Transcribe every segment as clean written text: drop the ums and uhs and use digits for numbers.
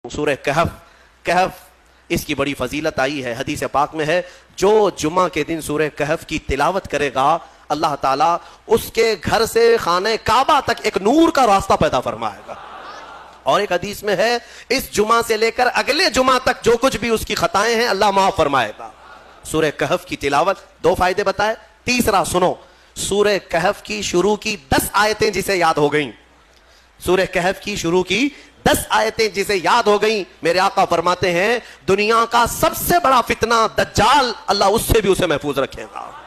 सूरह कहफ। कहफ इसकी बड़ी फजीलत आई है, हदीस पाक में है, जो जुमा के दिन सूरह कहफ की तिलावत करेगा अल्लाह ताला उसके घर से खाने काबा तक एक नूर का रास्ता पैदा फरमाएगा। और एक हदीस में है, इस जुमा से लेकर अगले जुमा तक जो कुछ भी उसकी खताएं हैं अल्लाह माफ फरमाएगा। सूरह कहफ की तिलावत, दो फायदे बताए। तीसरा सुनो, सूरह कहफ की शुरू की 10 आयतें जिसे याद हो गई, सूरह कहफ की शुरू की 10 आयतें जिसे याद हो गई, मेरे आका फरमाते हैं दुनिया का सबसे बड़ा फितना दज्जाल, अल्लाह उससे भी उसे महफूज रखेगा।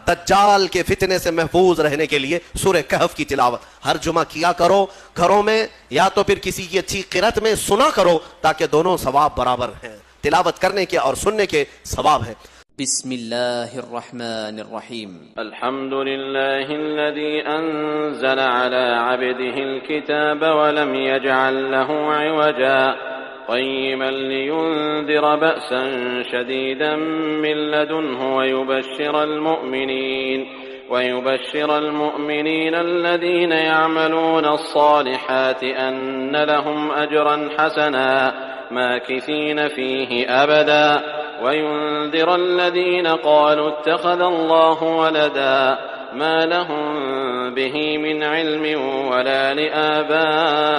दज्जाल के फितने से महफूज रहने के लिए सूरह कहफ की तिलावत हर जुमा किया करो घरों में, या तो फिर किसी की अच्छी किरत में सुना करो, ताकि दोनों सवाब बराबर हैं। तिलावत करने के और सुनने के सवाब हैं। बिस्मिल्लाहिर्रहमानिर्रहीम। अल्हम्दुलिल्लाहिल्लज़ी अंज़ल अला अब्दिहिल किताब व लम यजअल लहू इवजा क़य्यिमन लियुन्ज़िर बअसन शदीदन मिन लदुन्हु ويبشر المؤمنين الذين يعملون الصالحات أن لهم أجرا حسنا ماكثين فيه أبدا وينذر الذين قالوا اتخذ الله ولدا ما لهم به من علم ولا لآبائهم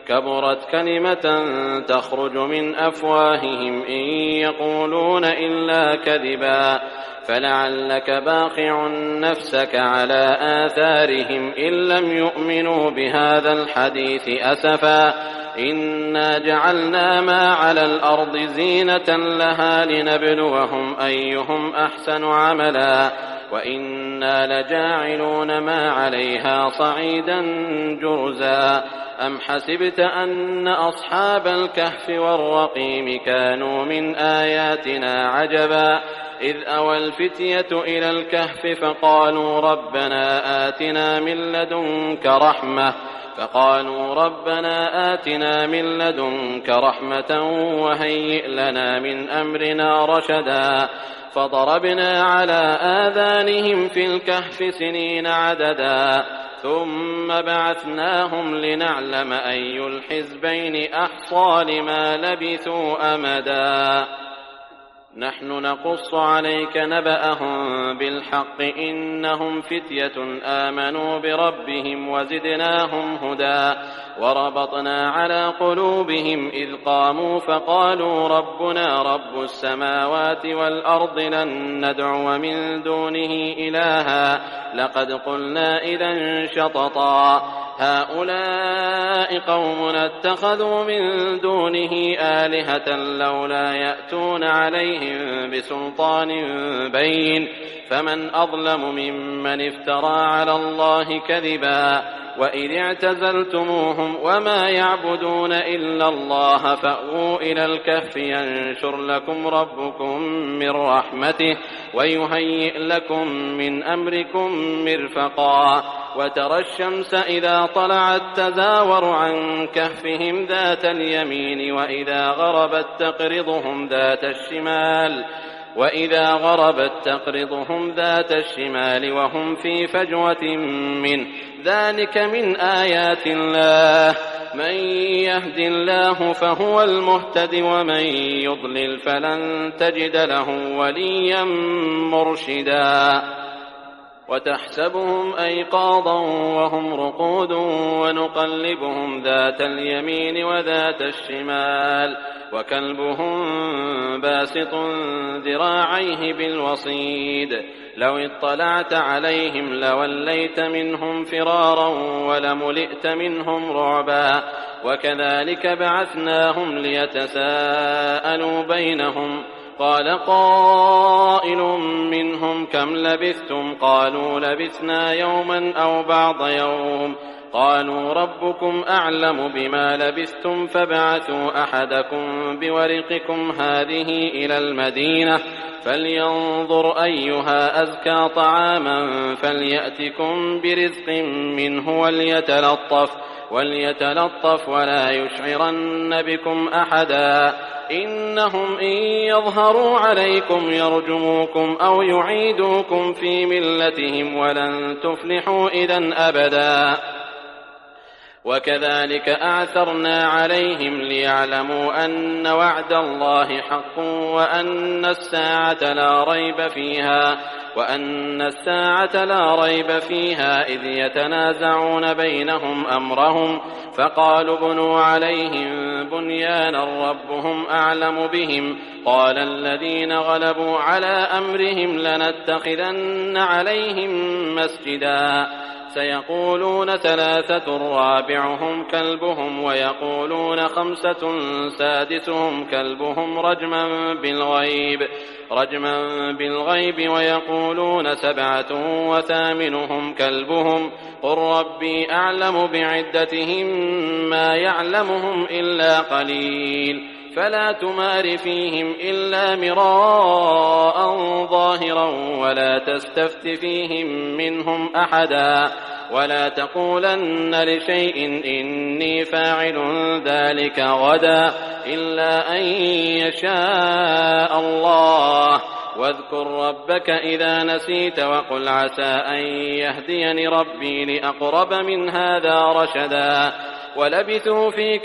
كبرت كلمة تخرج من أفواههم إن يقولون إلا كذبا فلعلك باخع نفسك على آثارهم إن لم يؤمنوا بهذا الحديث أسفا إنا جعلنا ما على الأرض زينة لها لنبلوهم أيهم أحسن عملا وإنا لجاعلون ما عليها صعيدا جرزا أم حسبت أن أصحاب الكهف والرقيم كانوا من آياتنا عجبا إذ أوى الفتية إلى الكهف فقالوا ربنا آتنا من لدنك رحمة وهيئ لنا من أمرنا رشدا فضربنا على آذانهم في الكهف سنين عددا ثم بعثناهم لنعلم أي الحزبين أحصى لما لبثوا أمدا نحن نقص عليك نبأهم بالحق إنهم فتية آمنوا بربهم وزدناهم هدى وربطنا على قلوبهم إذ قاموا فقالوا ربنا رب السماوات والأرض لن ندعو من دونه إلها لقد قلنا إذا شططا هؤلاء قومنا اتخذوا من دونه آلهة لولا يأتون عليهم بسلطان بين فمن أظلم ممن افترى على الله كذبا وإذ اعتزلتموهم وما يعبدون إلا الله فأووا إلى الكهف ينشر لكم ربكم من رحمته ويهيئ لكم من أمركم مرفقا وترى الشمس إذا طلعت تزاور عن كهفهم ذات اليمين وإذا غربت تقرضهم ذات الشمال وهم في فجوة منه ذلك من آيات الله من يهد الله فهو المهتد ومن يضلل فلن تجد له وليا مرشدا وتحسبهم أيقاظا وهم رقود ونقلبهم ذات اليمين وذات الشمال وكلبهم باسط ذراعيه بالوصيد لو اطلعت عليهم لوليت منهم فرارا ولملئت منهم رعبا وكذلك بعثناهم ليتساءلوا بينهم قال قائل منهم كم لبثتم قالوا لبثنا يوما أو بعض يوم قالوا ربكم أعلم بما لبثتم فابعثوا أحدكم بورقكم هذه إلى المدينة فلينظر أيها أزكى طعاما فليأتكم برزق منه وليتلطف ولا يشعرن بكم أحدا إنهم إن يظهروا عليكم يرجموكم أو يعيدوكم في ملتهم ولن تفلحوا إذا أبدا وكذلك أعثرنا عليهم ليعلموا أن وعد الله حق وأن الساعة لا ريب فيها إذ يتنازعون بينهم أمرهم فقالوا بنوا عليهم بنيانا ربهم أعلم بهم قال الذين غلبوا على أمرهم لنتخذن عليهم مسجدا سيقولون 3 رابعهم كلبهم ويقولون 5 سادسهم كلبهم رجما بالغيب ويقولون 7 وثامنهم كلبهم قل ربي أعلم بعدتهم ما يعلمهم إلا قليل فلا تمار فيهم إلا مراء ظاهرا ولا تستفت فيهم منهم أحدا ولا تقولن لشيء إني فاعل ذلك غدا إلا أن يشاء الله واذكر ربك إذا نسيت وقل عسى أن يهديني ربي لأقرب من هذا رشدا ولبثوا في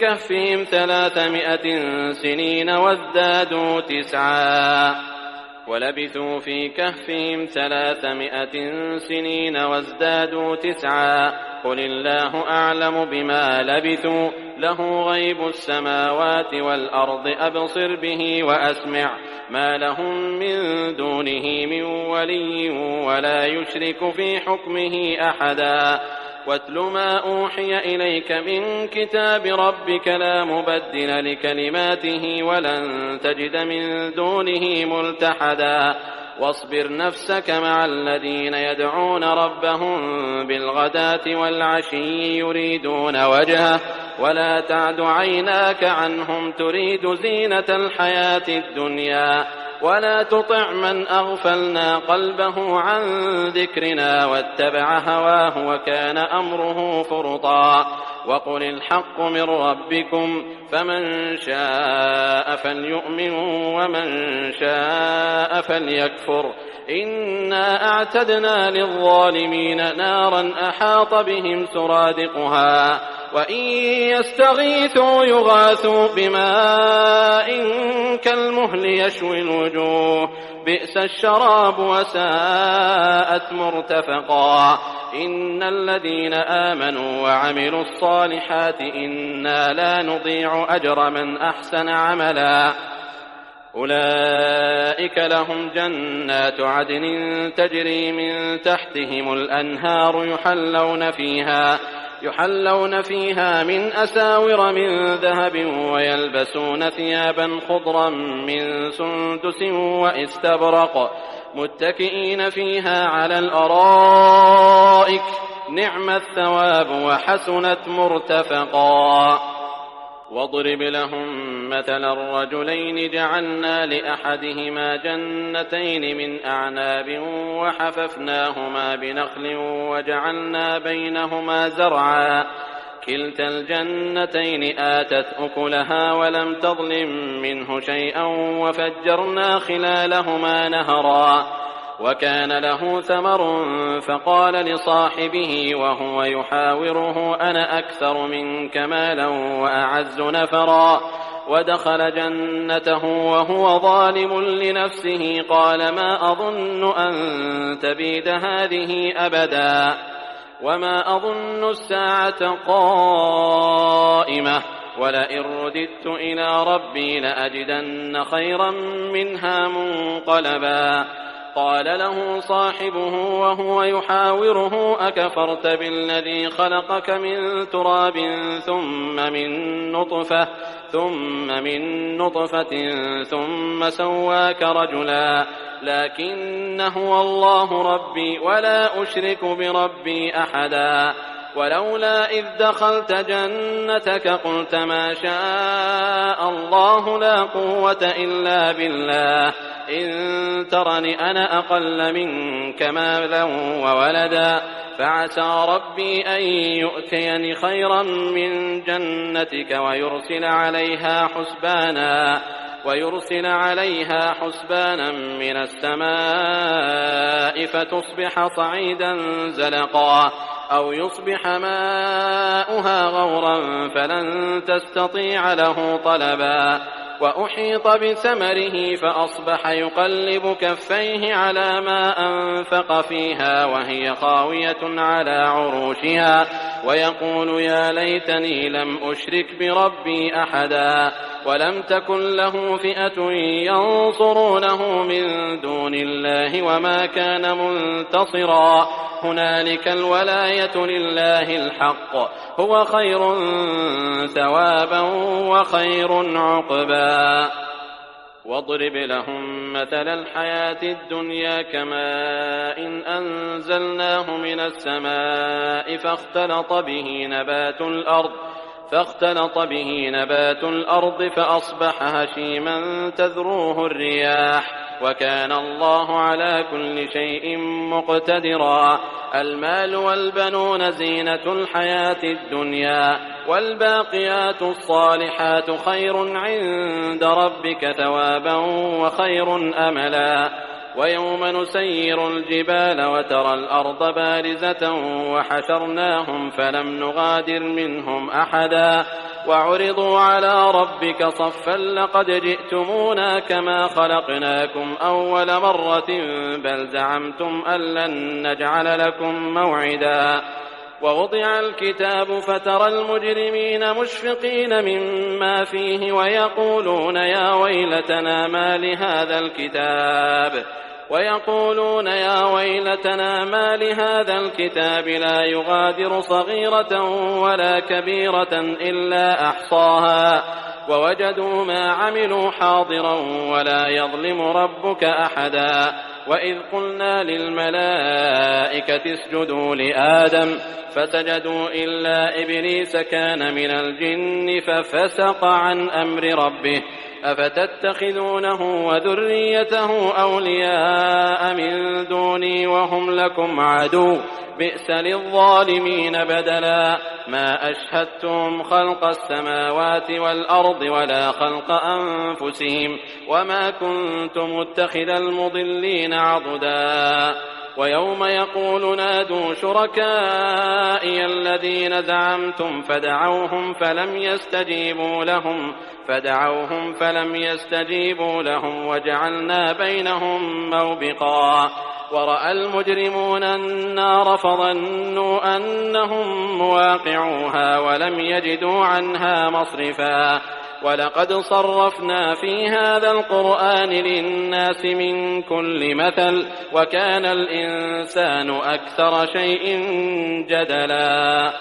كهفهم 300 سنين وازدادوا 9 قل الله أعلم بما لبثوا له غيب السماوات والأرض أبصر به وأسمع ما لهم من دونه من ولي ولا يشرك في حكمه أحدا واتل ما أوحي إليك من كتاب ربك لا مبدل لكلماته ولن تجد من دونه ملتحدا واصبر نفسك مع الذين يدعون ربهم بالغداة والعشي يريدون وجهه ولا تعد عيناك عنهم تريد زينة الحياة الدنيا ولا تطع من أغفلنا قلبه عن ذكرنا واتبع هواه وكان أمره فرطا وقل الحق من ربكم فمن شاء فليؤمن ومن شاء فليكفر إنا أعتدنا للظالمين نارا أحاط بهم سرادقها وإن يستغيثوا يغاثوا بماء كالمهل يشوي الوجوه بئس الشراب وساءت مرتفقا إن الذين آمنوا وعملوا الصالحات إنا لا نضيع أجر من أحسن عملا أولئك لهم جنات عدن تجري من تحتهم الأنهار يحلون فيها من أساور من ذهب ويلبسون ثيابا خضرا من سندس واستبرق متكئين فيها على الأرائك نعم الثواب وحسنت مرتفقا واضرب لهم مثلا الرجلين جعلنا لأحدهما جنتين من أعناب وحففناهما بنخل وجعلنا بينهما زرعا كلتا الجنتين آتت أكلها ولم تظلم منه شيئا وفجرنا خلالهما نهرا وكان له ثمر فقال لصاحبه وهو يحاوره أنا أكثر منك مالا وأعز نفرا ودخل جنته وهو ظالم لنفسه قال ما أظن أن تبيد هذه أبدا وما أظن الساعة قائمة ولئن رددت إلى ربي لأجدن خيرا منها منقلبا قال له صاحبه وهو يحاوره أكفرت بالذي خلقك من تراب ثم من نطفة ثم سواك رجلا لكن هو الله ربي ولا أشرك بربي أحدا ولولا إذ دخلت جنتك قلت ما شاء الله لا قوة إلا بالله إن ترني أنا أقل منك مالا وولدا فعسى ربي أن يؤتيني خيرا من جنتك ويرسل عليها حسبانا من السماء فتصبح صعيدا زلقا أو يصبح ماؤها غورا فلن تستطيع له طلبا وأحيط بثمره فأصبح يقلب كفيه على ما أنفق فيها وهي خاوية على عروشها ويقول يا ليتني لم أشرك بربي أحدا ولم تكن له فئة ينصرونه من دون الله وما كان منتصرا هنالك الولاية لله الحق هو خير ثوابا وخير عقبا واضرب لهم مثل الحياة الدنيا كماء إن أنزلناه من السماء فاختلط به نبات الأرض فأصبح هشيما تذروه الرياح وكان الله على كل شيء مقتدرا المال والبنون زينة الحياة الدنيا والباقيات الصالحات خير عند ربك ثوابا وخير أملا ويوم نسير الجبال وترى الأرض بارزة وحشرناهم فلم نغادر منهم أحدا وعرضوا على ربك صفا لقد جئتمونا كما خلقناكم أول مرة بل زعمتم أن لن نجعل لكم موعدا ووضع الكتاب فترى المجرمين مشفقين مما فيه ويقولون يا ويلتنا ما لهذا الكتاب لا يغادر صغيرة ولا كبيرة إلا أحصاها ووجدوا ما عملوا حاضرا ولا يظلم ربك أحدا وإذ قلنا للملائكة اسجدوا لآدم فسجدوا إلا إبليس كان من الجن ففسق عن أمر ربه أفتتخذونه وذريته أولياء من دوني وهم لكم عدو بئس للظالمين بدلا ما أشهدتم خلق السماوات والأرض ولا خلق أنفسهم وما كنت متخذ المضلين عضدا ويوم يقول نادوا شركائي الذين زعمتم فدعوهم فلم يستجيبوا لهم وجعلنا بينهم موبقا ورأى المجرمون النار فظنوا أنهم مواقعوها ولم يجدوا عنها مصرفا ولقد صرفنا في هذا القرآن للناس من كل مثل وكان الإنسان أكثر شيء جدلا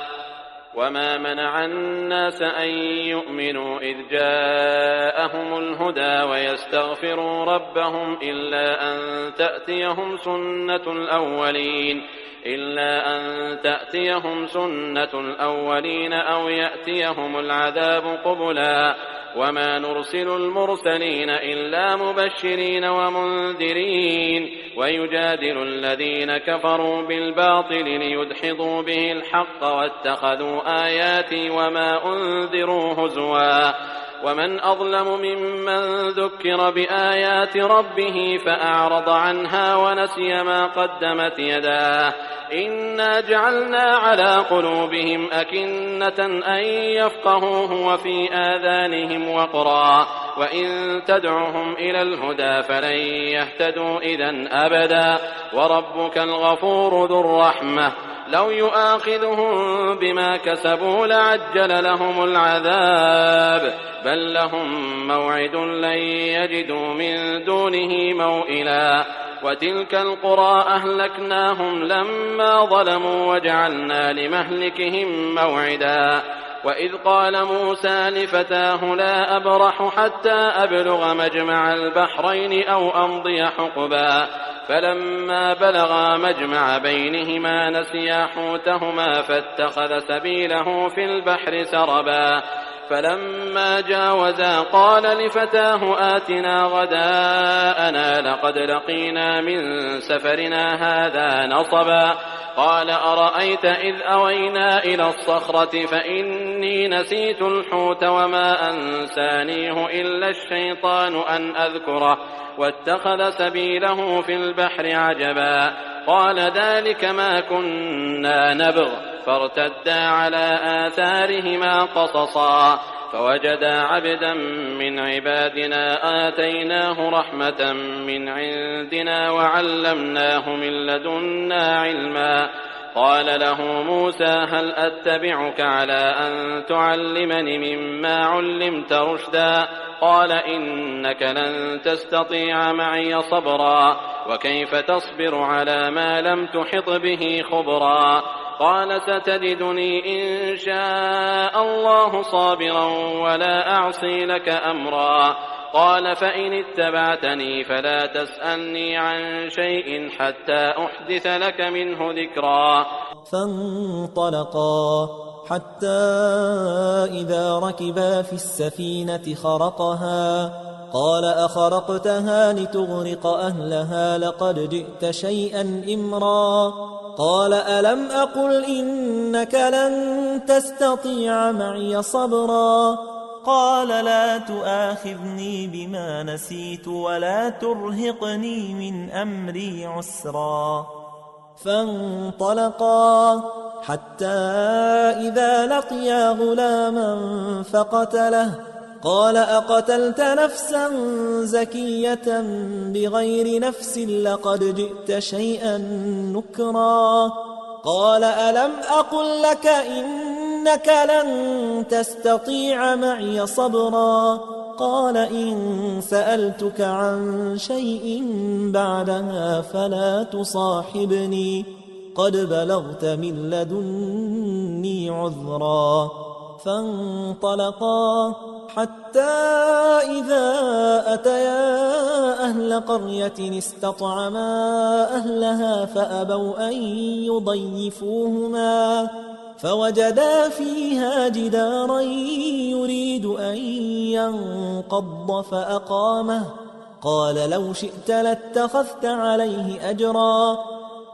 وما منع الناس أن يؤمنوا إذ جاءهم الهدى ويستغفروا ربهم إلا أن تأتيهم سنة الأولين أو يأتيهم العذاب قبلا وما نرسل المرسلين إلا مبشرين ومنذرين ويجادل الذين كفروا بالباطل ليدحضوا به الحق واتخذوا آياتي وما أنذروا هزوا ومن أظلم ممن ذكر بآيات ربه فأعرض عنها ونسي ما قدمت يداه إنا جعلنا على قلوبهم أكنة أن يفقهوه وفي آذانهم وقرا وإن تدعهم إلى الهدى فلن يهتدوا إذن أبدا وربك الغفور ذو الرحمة لو يؤاخذهم بما كسبوا لعجل لهم العذاب بل لهم موعد لن يجدوا من دونه موئلا وتلك القرى أهلكناهم لما ظلموا وجعلنا لمهلكهم موعدا وإذ قال موسى لفتاه لا أبرح حتى أبلغ مجمع البحرين أو أمضي حقبا فلما بلغا مجمع بينهما نسيا حوتهما فاتخذ سبيله في البحر سربا فلما جاوزا قال لفتاه آتنا غداءنا لقد لقينا من سفرنا هذا نصبا قال أرأيت إذ أوينا إلى الصخرة فإني نسيت الحوت وما أنسانيه إلا الشيطان أن أذكره واتخذ سبيله في البحر عجبا قال ذلك ما كنا نبغ فارتدا على آثارهما قصصا فوجدا عبدا من عبادنا آتيناه رحمة من عندنا وعلمناه من لدنا علما قال له موسى هل أتبعك على أن تعلمني مما علمت رشدا قال إنك لن تستطيع معي صبرا وكيف تصبر على ما لم تحط به خبرا قال ستجدني إن شاء الله صابرا ولا أعصي لك أمرا قال فإن اتبعتني فلا تسألني عن شيء حتى أحدث لك منه ذكرا فانطلقا حتى إذا ركبا في السفينة خرقها قال أخرقتها لتغرق أهلها لقد جئت شيئا إمرا قال ألم أقل إنك لن تستطيع معي صبرا قال لا تؤاخذني بما نسيت ولا ترهقني من أمري عسرا فانطلقا حتى إذا لقيا غلاما فقتله قال أقتلت نفسا زكية بغير نفس لقد جئت شيئا نكرا قال ألم أقل لك إنك لن تستطيع معي صبرا قال إن سألتك عن شيء بعدها فلا تصاحبني قد بلغت من لدني عذرا فانطلقا حتى إذا أتيا أهل قرية استطعما أهلها فأبوا أن يضيفوهما فوجدا فيها جدارا يريد أن ينقض فأقامه قال لو شئت لاتخذت عليه أجرا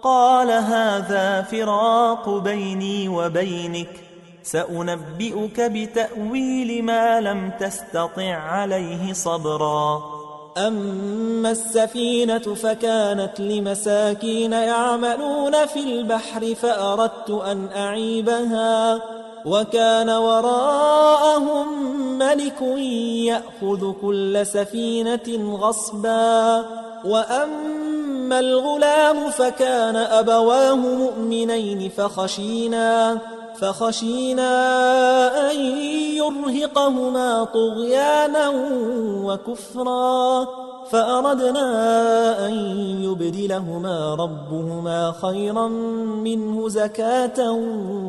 قال هذا فراق بيني وبينك سأنبئك بتأويل ما لم تستطع عليه صبرا أما السفينة فكانت لمساكين يعملون في البحر فأردت أن أعيبها وكان وراءهم ملك يأخذ كل سفينة غصبا وأما الغلام فكان أبواه مؤمنين فخشينا أن يرهقهما طغيانا وكفرا فأردنا أن يبدلهما ربهما خيرا منه زكاة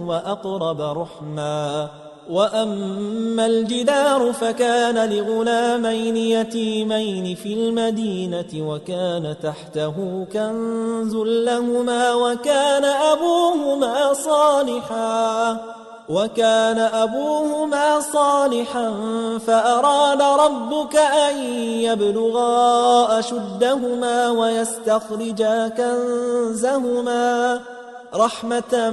وأقرب رحما وأما الجدار فكان لغلامين يتيمين في المدينة وكان تحته كنز لهما وكان أبوهما صالحا فأراد ربك أن يبلغا أشدهما ويستخرجا كنزهما رحمة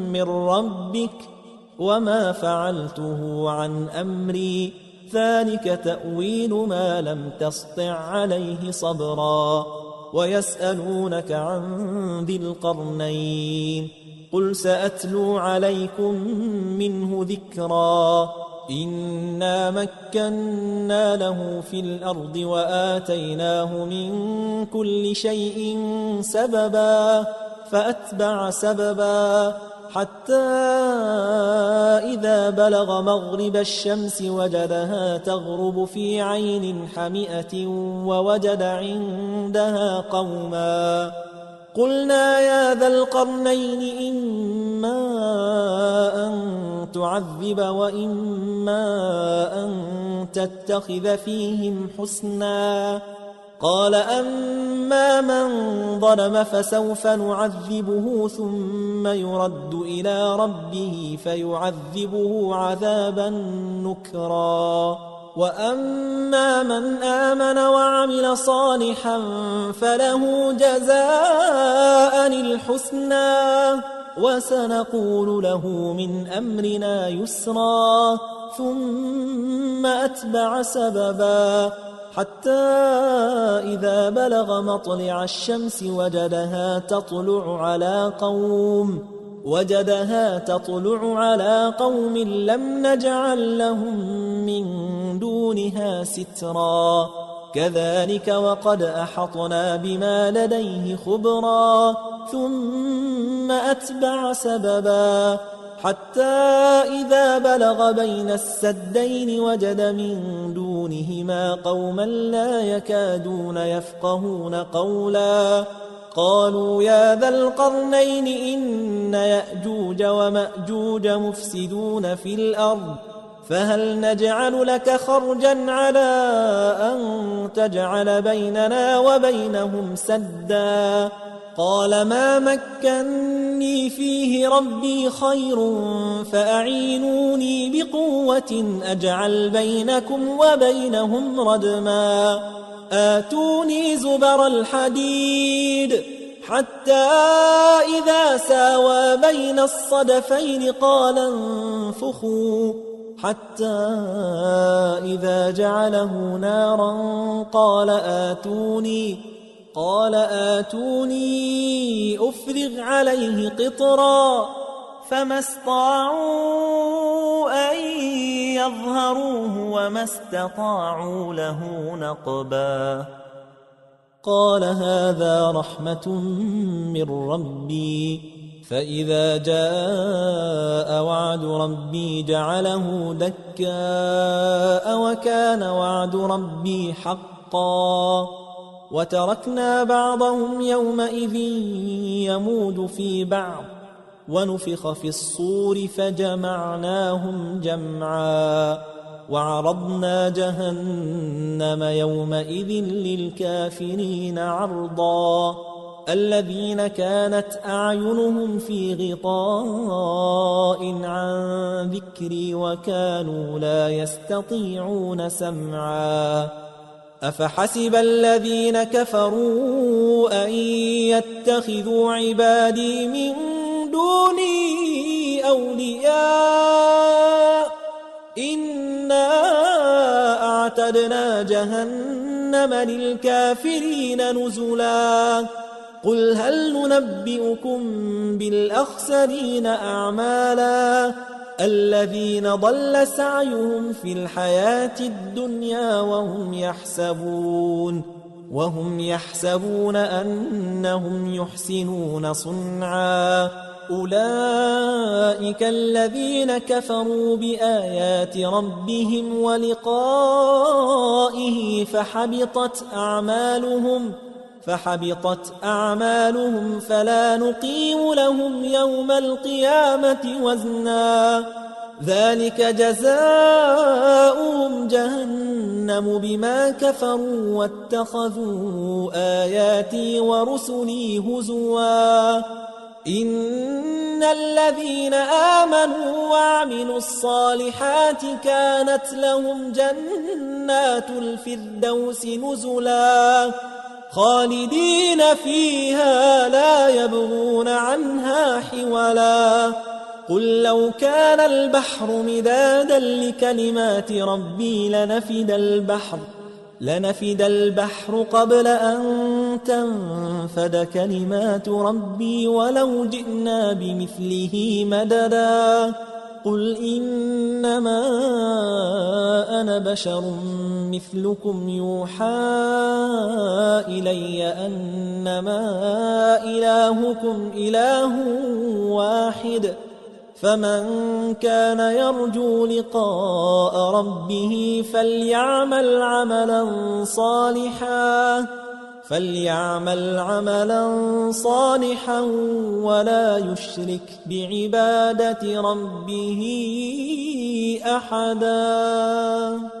من ربك وما فعلته عن أمري ذلك تأويل ما لم تسطع عليه صبرا ويسألونك عن ذي القرنين قل سأتلو عليكم منه ذكرا إنا مكنا له في الأرض وآتيناه من كل شيء سببا فأتبع سببا حتى إذا بلغ مغرب الشمس وجدها تغرب في عين حمئة ووجد عندها قوما قلنا يا ذا القرنين إما أن تعذب وإما أن تتخذ فيهم حسنا قال أما من ظلم فسوف نعذبه ثم يرد إلى ربه فيعذبه عذابا نكرا وأما من آمن وعمل صالحا فله جزاء الحسنى وسنقول له من أمرنا يسرا ثم أتبع سببا حتى إذا بلغ مطلع الشمس وجدها تطلع على قوم لم نجعل لهم من دونها سترا كذلك وقد أحطنا بما لديه خبرا ثم أتبع سببا حتى إذا بلغ بين السدين وجد من دونهما قوما لا يكادون يفقهون قولا قالوا يا ذا القرنين إن يأجوج ومأجوج مفسدون في الأرض فهل نجعل لك خرجا على أن تجعل بيننا وبينهم سدا قال ما مكني فيه ربي خير فأعينوني بقوة أجعل بينكم وبينهم ردما آتوني زبر الحديد حتى إذا ساوى بين الصدفين قال انفخوا حتى إذا جعله نارا قال آتوني أفرغ عليه قطرا فما استطاعوا أن يظهروه وما استطاعوا له نقبا قال هذا رحمة من ربي فإذا جاء وعد ربي جعله دكاء وكان وعد ربي حقا وتركنا بعضهم يومئذ يموج في بعض ونفخ في الصور فجمعناهم جمعا وعرضنا جهنم يومئذ للكافرين عرضا الذين كانت أعينهم في غطاء عن ذكري وكانوا لا يستطيعون سمعا أفحسب الذين كفروا أن يتخذوا عبادي من دوني أولياء إنا أعتدنا جهنم للكافرين نزلا قل هل ننبئكم بالأخسرين أعمالا الذين ضل سعيهم في الحياة الدنيا وهم يحسبون أنهم يحسنون صنعا أولئك الذين كفروا بآيات ربهم ولقائه فحبطت أعمالهم فلا نقيم لهم يوم القيامة وزنا ذلك جزاؤهم جهنم بما كفروا واتخذوا آياتي ورسلي هزوا إن الذين آمنوا وعملوا الصالحات كانت لهم جنات الفردوس نزلا خالدين فيها لا يبغون عنها حولا قل لو كان البحر مدادا لكلمات ربي لنفد البحر قبل أن تنفد كلمات ربي ولو جئنا بمثله مددا قل إنما أنا بشر مثلكم يوحى إلي أنما إلهكم إله واحد فمن كان يرجو لقاء ربه فليعمل عملا صالحا ولا يشرك بعبادة ربه أحدا